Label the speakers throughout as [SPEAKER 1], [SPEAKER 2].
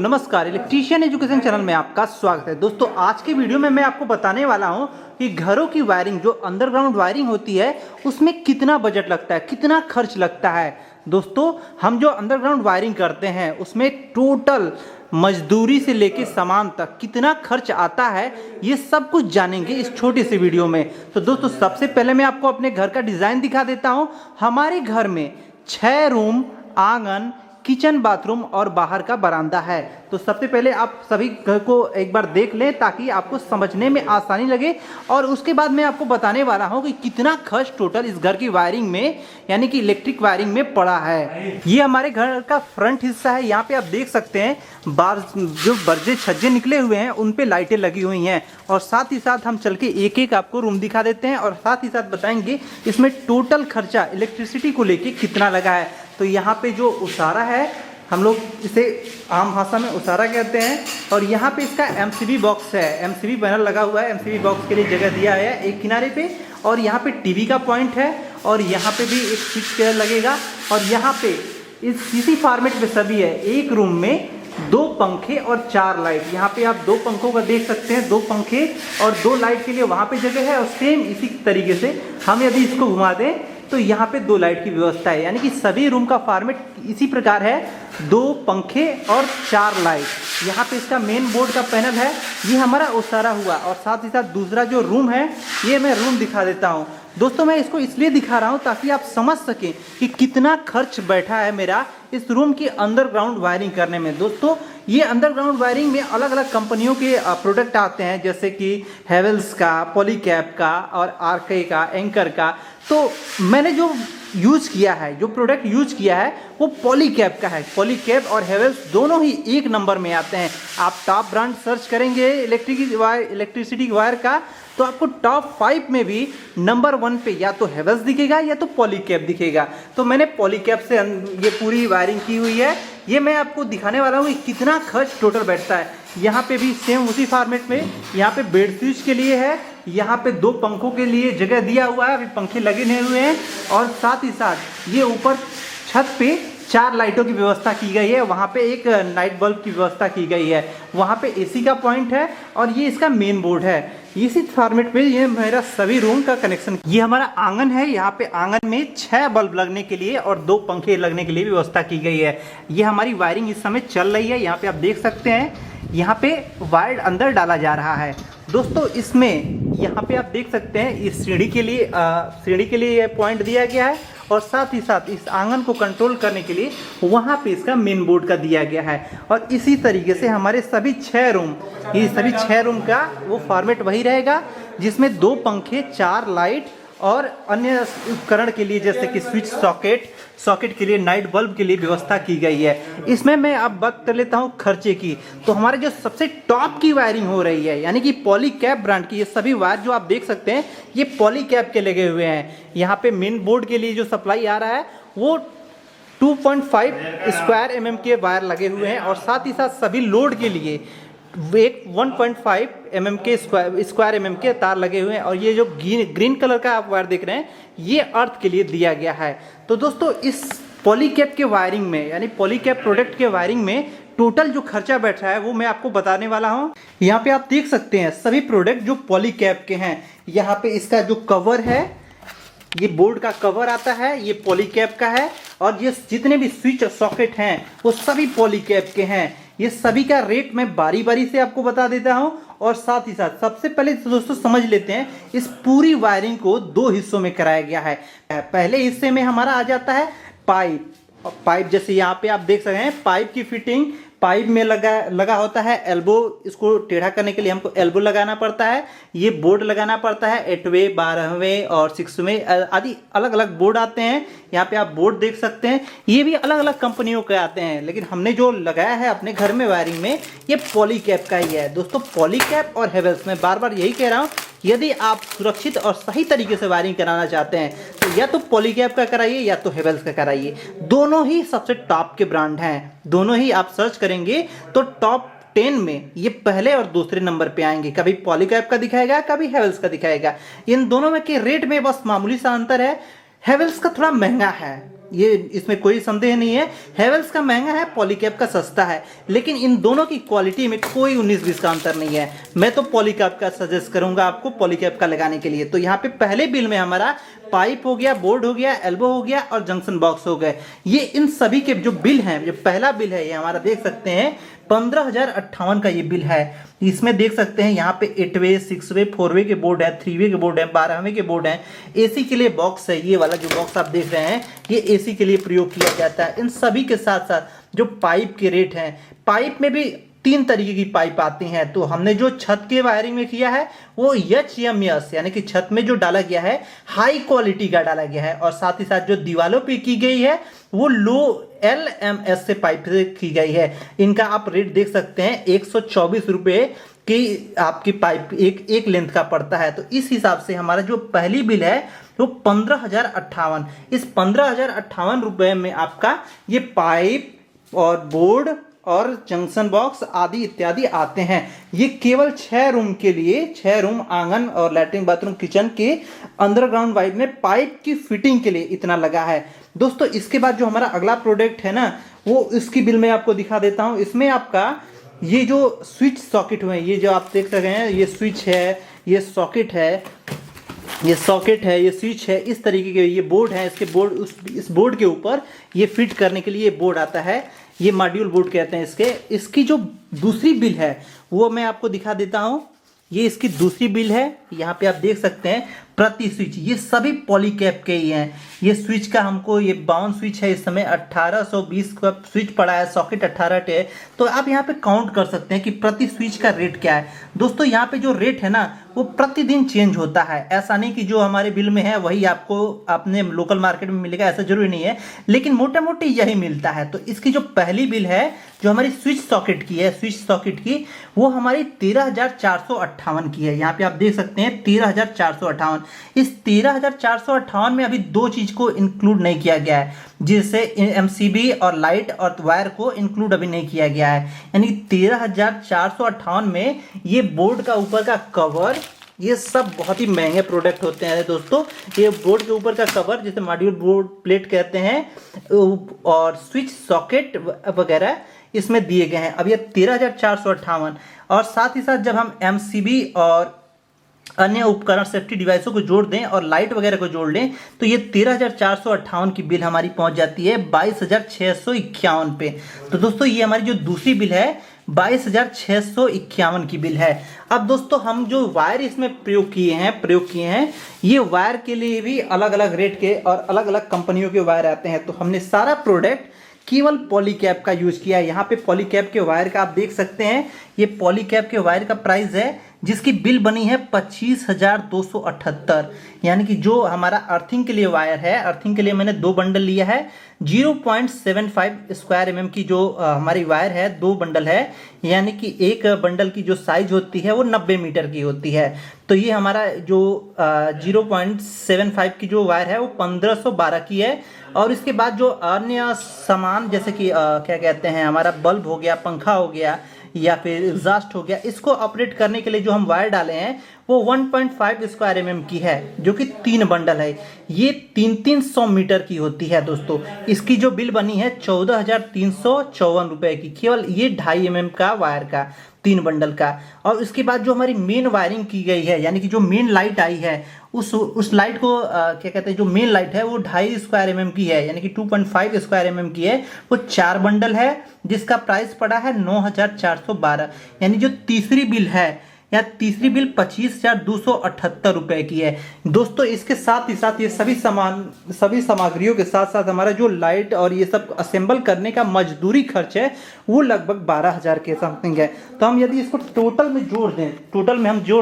[SPEAKER 1] नमस्कार, electrician education channel में आपका स्वागत है। दोस्तों, आज के वीडियो में मैं आपको बताने वाला हूं कि घरों की वायरिंग, जो अंडरग्राउंड वायरिंग होती है, उसमें कितना बजट लगता है, कितना खर्च लगता है। दोस्तों, हम जो अंडरग्राउंड वायरिंग करते हैं उसमें टोटल मजदूरी से लेके सामान तक कितना खर्च आता है, ये सब कुछ जानेंगे इस छोटी सी वीडियो में। तो दोस्तों, सबसे पहले मैं आपको अपने घर का डिज़ाइन दिखा देता हूँ। हमारे घर में 6 रूम, आंगन, किचन, बाथरूम और बाहर का बरामदा है। तो सबसे पहले आप सभी घर को एक बार देख लें ताकि आपको समझने में आसानी लगे, और उसके बाद मैं आपको बताने वाला हूं कि कितना खर्च टोटल इस घर की वायरिंग में, यानी कि इलेक्ट्रिक वायरिंग में पड़ा है। ये हमारे घर का फ्रंट हिस्सा है। यहाँ पे आप देख सकते हैं बाहर जो बर्जे छज्जे निकले हुए हैं उन पे लाइटें लगी हुई हैं, और साथ ही साथ हम चल के एक एक आपको रूम दिखा देते हैं और साथ ही साथ बताएंगे इसमें टोटल खर्चा इलेक्ट्रिसिटी को लेके कितना लगा है। तो यहाँ पे जो उसारा है, हम लोग इसे आम भाषा में उसारा कहते हैं, और यहाँ पे इसका एमसीबी बॉक्स है, एमसीबी पैनल लगा हुआ है। एमसीबी बॉक्स के लिए जगह दिया है एक किनारे पे, और यहाँ पे टीवी का पॉइंट है, और यहाँ पे भी एक स्विच केयर लगेगा। और यहाँ पे इस सीसी फॉर्मेट में सभी है। एक रूम में 2 पंखे और 4 लाइट। यहाँ पे आप 2 पंखों का देख सकते हैं, 2 पंखे और 2 लाइट के लिए वहाँ पे जगह है। और सेम इसी तरीके से हम यदि इसको घुमा दें तो यहाँ पे 2 लाइट की व्यवस्था है, यानी कि सभी रूम का फॉर्मेट इसी प्रकार है, 2 पंखे और 4 लाइट। यहाँ पे इसका मेन बोर्ड का पैनल है, ये हमारा उसारा हुआ। और साथ ही साथ दूसरा जो रूम है, ये मैं रूम दिखा देता हूँ। दोस्तों, मैं इसको इसलिए दिखा रहा हूँ ताकि आप समझ सकें कि कितना खर्च बैठा है मेरा इस रूम की अंडरग्राउंड वायरिंग करने में। दोस्तों, ये अंडरग्राउंड वायरिंग में अलग अलग कंपनियों के प्रोडक्ट आते हैं, जैसे कि हेवेल्स का, पॉलीकैब का और आरके का, एंकर का। तो मैंने जो यूज़ किया है, जो प्रोडक्ट यूज किया है, वो पॉलीकैब का है। पॉलीकैब और हेवेल्स दोनों ही एक नंबर में आते हैं। आप टॉप ब्रांड सर्च करेंगे इलेक्ट्रिसिटी वायर का, तो आपको टॉप 5 में भी नंबर 1 पे या तो हेवेल्स दिखेगा या तो पॉलीकैब दिखेगा। तो मैंने पॉलीकैब से ये पूरी वायरिंग की हुई है। ये मैं आपको दिखाने वाला हूँ कि कितना खर्च टोटल बैठता है। यहाँ पे भी सेम उसी फॉर्मेट में, यहाँ पे बेड स्विच के लिए है, यहाँ पे 2 पंखों के लिए जगह दिया हुआ है, अभी पंखे लगे नहीं हुए हैं। और साथ ही साथ ये ऊपर छत पे 4 लाइटों की व्यवस्था की गई है, वहाँ पे एक नाइट बल्ब की व्यवस्था की गई है, वहाँ पे एसी का पॉइंट है, और ये इसका मेन बोर्ड है। इसी फॉर्मेट में ये मेरा सभी रूम का कनेक्शन। ये हमारा आंगन है। यहाँ पे आंगन में 6 बल्ब लगने के लिए और 2 पंखे लगने के लिए व्यवस्था की गई है। ये हमारी वायरिंग इस समय चल रही है। यहाँ पे आप देख सकते हैं, यहाँ पे वायर अंदर डाला जा रहा है। दोस्तों, इसमें यहाँ पे आप देख सकते हैं इस सीढ़ी के लिए ये पॉइंट दिया गया है, और साथ ही साथ इस आंगन को कंट्रोल करने के लिए वहाँ पे इसका मेन बोर्ड का दिया गया है। और इसी तरीके से हमारे सभी 6 रूम, ये सभी 6 रूम का वो फॉर्मेट वही रहेगा, जिसमें 2 पंखे, 4 लाइट और अन्य उपकरण के लिए जैसे कि स्विच, सॉकेट के लिए, नाइट बल्ब के लिए व्यवस्था की गई है। इसमें मैं अब बात कर लेता हूँ खर्चे की। तो हमारे जो सबसे टॉप की वायरिंग हो रही है, यानी कि पॉलीकैब ब्रांड की, ये सभी वायर जो आप देख सकते हैं, ये पॉलीकैब के लगे हुए हैं। यहाँ पे मेन बोर्ड के लिए जो सप्लाई आ रहा है वो 2.5 स्क्वायर mm के वायर लगे हुए हैं, और साथ ही साथ सभी लोड के लिए एक 1.5 mm के स्क्वायर mm के तार लगे हुए हैं। और ये जो ग्रीन कलर का आप वायर देख रहे हैं, ये अर्थ के लिए दिया गया है। तो दोस्तों, इस पॉलीकैब के वायरिंग में, यानी पॉलीकैब प्रोडक्ट के वायरिंग में टोटल जो खर्चा बैठ रहा है वो मैं आपको बताने वाला हूँ। यहाँ पे आप देख सकते हैं सभी प्रोडक्ट जो पॉलीकैब के हैं। यहाँ पे इसका जो कवर है, ये बोर्ड का कवर आता है, ये पॉलीकैब का है। और ये जितने भी स्विच और सॉकेट हैं वो सभी पॉलीकैब के हैं। ये सभी का रेट मैं बारी बारी से आपको बता देता हूं। और साथ ही साथ सबसे पहले तो दोस्तों समझ लेते हैं, इस पूरी वायरिंग को 2 हिस्सों में कराया गया है। पहले हिस्से में हमारा आ जाता है पाइप। जैसे यहाँ पे आप देख सकते हैं, पाइप की फिटिंग, पाइप में लगा होता है एल्बो। इसको टेढ़ा करने के लिए हमको एल्बो लगाना पड़ता है। ये बोर्ड लगाना पड़ता है 8वें, 12वें और 6वें आदि अलग अलग बोर्ड आते हैं। यहाँ पे आप बोर्ड देख सकते हैं, ये भी अलग अलग कंपनियों के आते हैं, लेकिन हमने जो लगाया है अपने घर में वायरिंग में, ये पॉलीकैब का ही है। दोस्तों, पॉलीकैब और हेवेल्स, मैं बार बार यही कह रहा हूँ, यदि आप सुरक्षित और सही तरीके से वायरिंग कराना चाहते हैं तो या तो पॉलीकैब का कराइए या तो हेवेल्स का कराइए। दोनों ही सबसे टॉप के ब्रांड हैं। दोनों ही आप सर्च करेंगे तो टॉप 10 में ये पहले और दूसरे नंबर पे आएंगे। कभी पॉलीकैब का दिखाएगा, कभी हेवेल्स का दिखाएगा। इन दोनों में के रेट में बस मामूली सा अंतर है। हेवेल्स का थोड़ा महंगा है, ये इसमें कोई संदेह नहीं है। हेवेल्स का महंगा है, पॉलीकैब का सस्ता है, लेकिन इन दोनों की क्वालिटी में कोई 19-20 का अंतर नहीं है। मैं तो पॉलीकैब का सजेस्ट करूंगा आपको पॉलीकैब का लगाने के लिए। तो यहाँ पे पहले बिल में हमारा पाइप हो गया, बोर्ड हो गया, एल्बो हो गया और जंक्शन बॉक्स हो गए। ये इन सभी के जो बिल हैं, जो पहला बिल है ये हमारा देख सकते हैं 15,058 का ये बिल है। इसमें देख सकते हैं यहाँ पे 8 वे, 6 वे, 4 वे के बोर्ड है, 3 वे के बोर्ड है, 12वें के बोर्ड है। एसी के लिए बॉक्स है, ये वाला जो बॉक्स आप देख रहे हैं ये एसी के लिए प्रयोग किया जाता है। इन सभी के साथ साथ जो पाइप के रेट हैं, पाइप में भी 3 तरीके की पाइप आती हैं। तो हमने जो छत के वायरिंग में किया है वो HMS यानी कि छत में जो डाला गया है हाई क्वालिटी का डाला गया है, और साथ ही साथ जो दीवारों पे की गई है वो लो LMS से पाइप से की गई है। इनका आप रेट देख सकते हैं 124 रुपये की आपकी पाइप एक लेंथ का पड़ता है। तो इस हिसाब से हमारा जो पहली बिल है वो 15,058, इस 15,058 रुपये में आपका ये पाइप और बोर्ड और जंक्शन बॉक्स आदि इत्यादि आते हैं। ये केवल 6 रूम के लिए, 6 रूम आंगन और लैट्रिन बाथरूम किचन के अंडरग्राउंड वाइड में पाइप की फिटिंग के लिए इतना लगा है। दोस्तों इसके बाद जो हमारा अगला प्रोडक्ट है ना, वो इसकी बिल मैं आपको दिखा देता हूँ। इसमें आपका ये जो स्विच सॉकेट हुए, ये जो आप देख रहे हैं, ये स्विच है, ये सॉकेट है, ये सॉकेट है, ये स्विच है, इस तरीके के ये बोर्ड है। इसके बोर्ड इस बोर्ड के ऊपर ये फिट करने के लिए ये बोर्ड आता है, ये मॉड्यूल बोर्ड कहते हैं इसके। इसकी जो दूसरी बिल है वो मैं आपको दिखा देता हूँ। ये इसकी दूसरी बिल है, यहाँ पे आप देख सकते हैं प्रति स्विच, ये सभी पॉलीकैब के ही हैं। ये स्विच का हमको ये 52 स्विच है, इस समय 1820 का स्विच पड़ा है, सॉकेट 18 है। तो आप यहाँ पे काउंट कर सकते हैं कि प्रति स्विच का रेट क्या है। दोस्तों यहाँ पे जो रेट है ना वो प्रतिदिन चेंज होता है, ऐसा नहीं कि जो हमारे बिल में है वही आपको अपने लोकल मार्केट में मिलेगा, ऐसा जरूरी नहीं है, लेकिन मोटे मोटे यही मिलता है। तो इसकी जो पहली बिल है जो हमारी स्विच सॉकेट की है, स्विच सॉकेट की, वो हमारी 13,458 की है। यहाँ पे आप देख सकते हैं 13,458। इस 13,458 में अभी 2 चीज को इंक्लूड नहीं किया गया है, जिससे MCB और लाइट और वायर को इंक्लूड अभी नहीं किया गया है। यानी 13,458 में ये बोर्ड का ऊपर का कवर, ये सब बहुत ही महंगे प्रोडक्ट होते हैं दोस्तों। ये बोर्ड के ऊपर का कवर जिसे मॉड्यूल बोर्ड प्लेट कहते हैं, और स्विच सॉकेट वगैरह इसमें दिए गए हैं। अब ये 13,458, और साथ ही साथ जब हम MCB और अन्य उपकरण सेफ्टी डिवाइसों को जोड़ दें और लाइट वगैरह को जोड़ लें तो ये 13,458 की बिल हमारी पहुंच जाती है 22,651 पे। तो दोस्तों ये हमारी जो दूसरी बिल है 22,651 की बिल है। अब दोस्तों हम जो वायर इसमें प्रयोग किए हैं ये वायर के लिए भी अलग अलग रेट के और अलग अलग कंपनियों के वायर आते हैं। तो हमने सारा प्रोडक्ट केवल पॉलीकैब का यूज किया है। यहाँ पे पॉलीकैब के वायर का आप देख सकते हैं, ये पॉलीकैब के वायर का प्राइस है जिसकी बिल बनी है 25,278। यानी कि जो हमारा अर्थिंग के लिए वायर है, अर्थिंग के लिए मैंने 2 बंडल लिया है। 0.75 स्क्वायर mm की जो हमारी वायर है, 2 बंडल है, यानी कि एक बंडल की जो साइज होती है वो 90 मीटर की होती है। तो ये हमारा जो 0.75 की जो वायर है वो 1512 की है। और इसके बाद जो अन्य सामान जैसे कि क्या कहते हैं, हमारा बल्ब हो गया, पंखा हो गया या फिर एग्जॉस्ट हो गया, इसको ऑपरेट करने के लिए जो हम वायर डाले हैं वो 1.5 स्क्वायर mm की है, जो कि 3 बंडल है। ये 300 मीटर की होती है दोस्तों। इसकी जो बिल बनी है 14,354 रुपए की, केवल ये 2.5 mm का वायर का 3 बंडल का। और उसके बाद जो हमारी मेन वायरिंग की गई है, यानी कि जो मेन लाइट आई है, उस लाइट को क्या कहते हैं, जो मेन लाइट है वो 2.5 स्क्वायर mm की है, यानी कि 2.5 स्क्वायर mm की है। वो 4 बंडल है जिसका प्राइस पड़ा है 9,412। यानी जो तीसरी बिल है या तीसरी बिल 25,278 रुपए की है दोस्तों। इसके साथ ही साथ ये सभी सामग्रियों के साथ साथ हमारा जो लाइट और ये सब असेंबल करने का मजदूरी खर्च है वो लगभग 12,000 के समथिंग है। तो हम यदि इसको टोटल में जोड़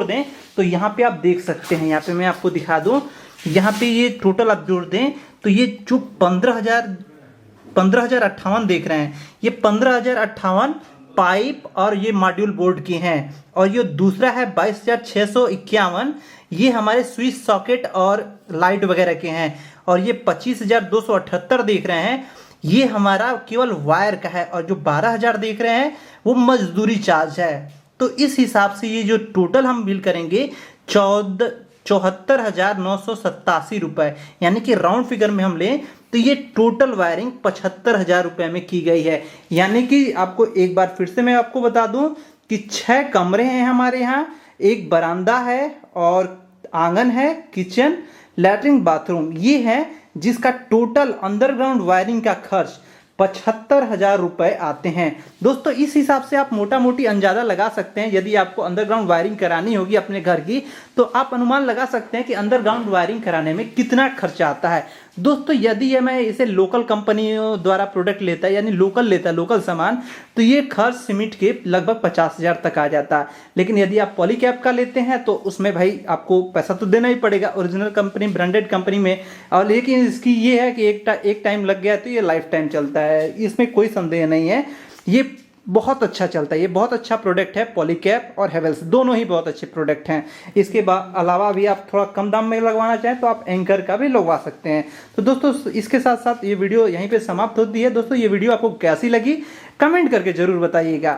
[SPEAKER 1] दें तो यहाँ पे आप देख सकते हैं, यहाँ पे मैं आपको दिखा दूं, यहाँ पे ये टोटल आप जोड़ दें तो ये जो 15,058 देख रहे हैं, ये 15,058 पाइप और ये मॉड्यूल बोर्ड की हैं। और ये दूसरा है 22,651, ये हमारे स्विच सॉकेट और लाइट वगैरह के हैं। और ये 25,278 देख रहे हैं, ये हमारा केवल वायर का है। और जो 12,000 देख रहे हैं वो मजदूरी चार्ज है। तो इस हिसाब से ये जो टोटल हम बिल करेंगे 74,987 रुपए, यानी कि राउंड फिगर में हम लें तो ये टोटल वायरिंग 75,000 रुपये में की गई है। यानी कि आपको एक बार फिर से मैं आपको बता दूं कि 6 कमरे हैं हमारे यहाँ, एक बरामदा है और आंगन है, किचन, लैट्रिन, बाथरूम, ये है जिसका टोटल अंडरग्राउंड वायरिंग का खर्च 75,000 रुपये आते हैं। दोस्तों इस हिसाब से आप मोटा मोटी अंदाजा लगा सकते हैं, यदि आपको अंडरग्राउंड वायरिंग करानी होगी अपने घर की तो आप अनुमान लगा सकते हैं कि अंडरग्राउंड वायरिंग कराने में कितना खर्चा आता है। दोस्तों यदि ये मैं इसे लोकल कंपनियों द्वारा प्रोडक्ट लेता है, यानी लोकल सामान, तो ये खर्च सीमेंट के लगभग 50,000 तक आ जाता है। लेकिन यदि आप पॉलीकैब का लेते हैं तो उसमें भाई आपको पैसा तो देना ही पड़ेगा ओरिजिनल कंपनी, ब्रांडेड कंपनी में। और लेकिन इसकी ये है कि एक टाइम लग गया तो ये लाइफ टाइम चलता है, इसमें कोई संदेह नहीं है। ये बहुत अच्छा चलता है, ये बहुत अच्छा प्रोडक्ट है। पॉलीकैब और हेवेल्स दोनों ही बहुत अच्छे प्रोडक्ट हैं। इसके अलावा भी आप थोड़ा कम दाम में लगवाना चाहें तो आप एंकर का भी लगवा सकते हैं। तो दोस्तों इसके साथ साथ ये वीडियो यहीं पे समाप्त होती है। दोस्तों ये वीडियो आपको कैसी लगी कमेंट करके जरूर बताइएगा।